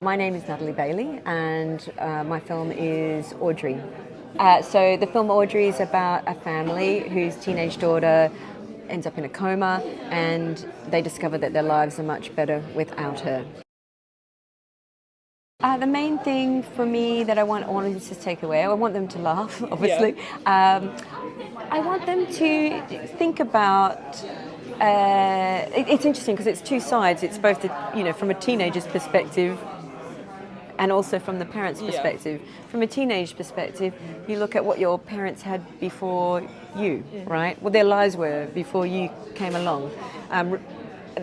My name is Natalie Bailey, and my film is Audrey. So the film Audrey is about a family whose teenage daughter ends up in a coma, and they discover that their lives are much better without her. The main thing for me that I want audiences to take away, I want them to laugh, obviously. Yeah. I want them to think about. It's interesting because it's two sides. It's both, from a teenager's perspective, and also from the parents' perspective. From a teenage perspective, you look at what your parents had before you, right? What their lives were before you came along.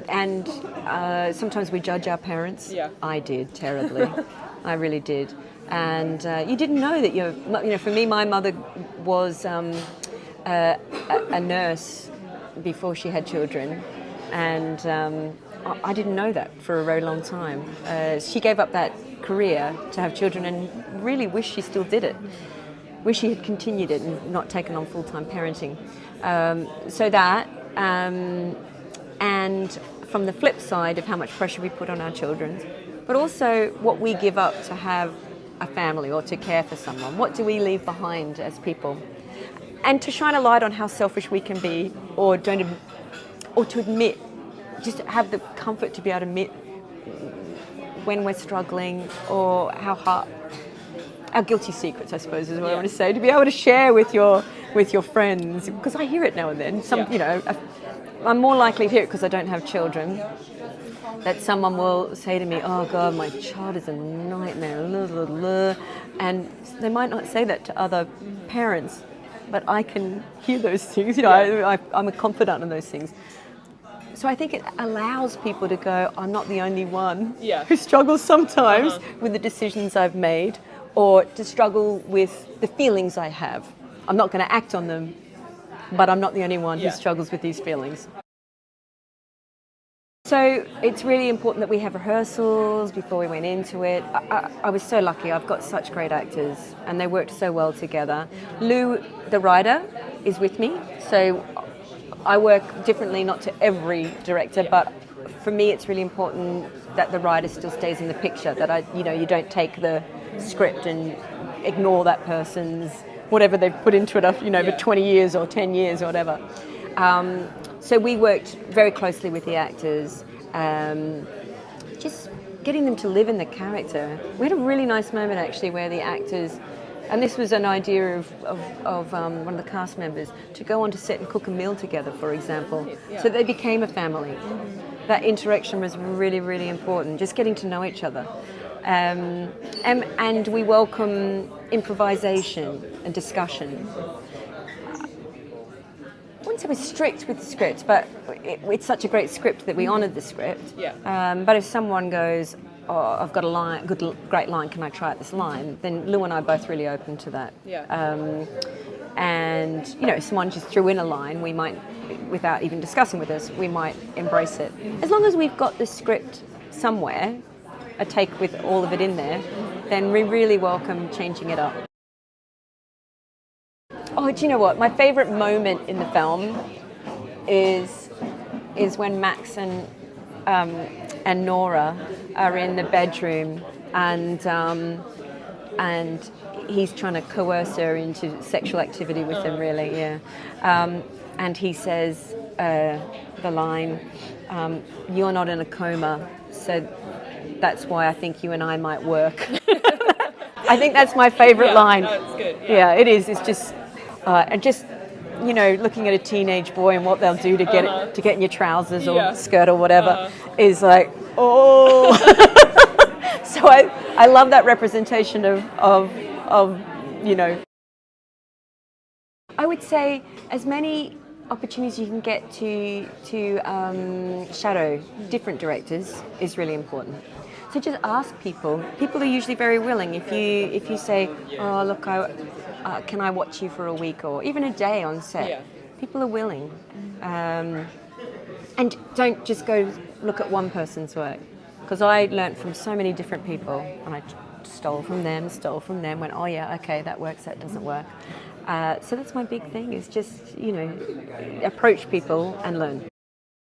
And sometimes we judge our parents. Yeah. I did terribly. I really did. And you didn't know that for me, my mother was a nurse before she had children, and I didn't know that for a very long time. She gave up that career to have children, and really wish she still did it. Wish she had continued it and not taken on full-time parenting. And from the flip side of how much pressure we put on our children, but also what we give up to have a family or to care for someone. What do we leave behind as people? And to shine a light on how selfish we can be, or to admit, just have the comfort to be able to admit when we're struggling, or how hard, our guilty secrets, I suppose, is what I want to say, to be able to share with your friends, because I hear it now and then. I'm more likely to hear it because I don't have children, that someone will say to me, "Oh God, my child is a nightmare," and they might not say that to other parents, but I can hear those things. I'm a confidant in those things. So I think it allows people to go, I'm not the only one who struggles sometimes with the decisions I've made, or to struggle with the feelings I have. I'm not going to act on them, but I'm not the only one who struggles with these feelings. So it's really important that we have rehearsals before we went into it. I was so lucky. I've got such great actors, and they worked so well together. Lou, the writer, is with me, so I work differently, not to every director, but for me it's really important that the writer still stays in the picture, that you don't take the script and ignore that person's whatever they've put into it for 20 years or 10 years or whatever. So we worked very closely with the actors, just getting them to live in the character. We had a really nice moment actually where the actors, and this was an idea of one of the cast members, to go on to set and cook a meal together, for example. So they became a family. That interaction was really, really important, just getting to know each other. And we welcome improvisation and discussion. I wouldn't say we're strict with the script, but it's such a great script that we honoured the script. But if someone goes, "Oh, I've got a line, great line, can I try out this line?" then Lou and I are both really open to that. And if someone just threw in a line, we might, without even discussing with us, we might embrace it. As long as we've got the script somewhere, a take with all of it in there, then we really welcome changing it up. Oh, do you know what? My favourite moment in the film is when Max and Nora are in the bedroom, and he's trying to coerce her into sexual activity with him, really, and he says the line, "You're not in a coma, so that's why I think you and I might work." I think that's my favourite line. That's good. Yeah, it is. It's just, and just, looking at a teenage boy and what they'll do to get in your trousers or skirt or whatever is like, oh. So I love that representation of. I would say as many opportunities you can get to shadow different directors is really important. So just ask people. People are usually very willing. If you say, "Oh, look, can I watch you for a week or even a day on set?" People are willing. And don't just go look at one person's work, because I learnt from so many different people, and I stole from them, went, "Oh yeah, okay, that works, that doesn't work." So that's my big thing, is just, approach people and learn.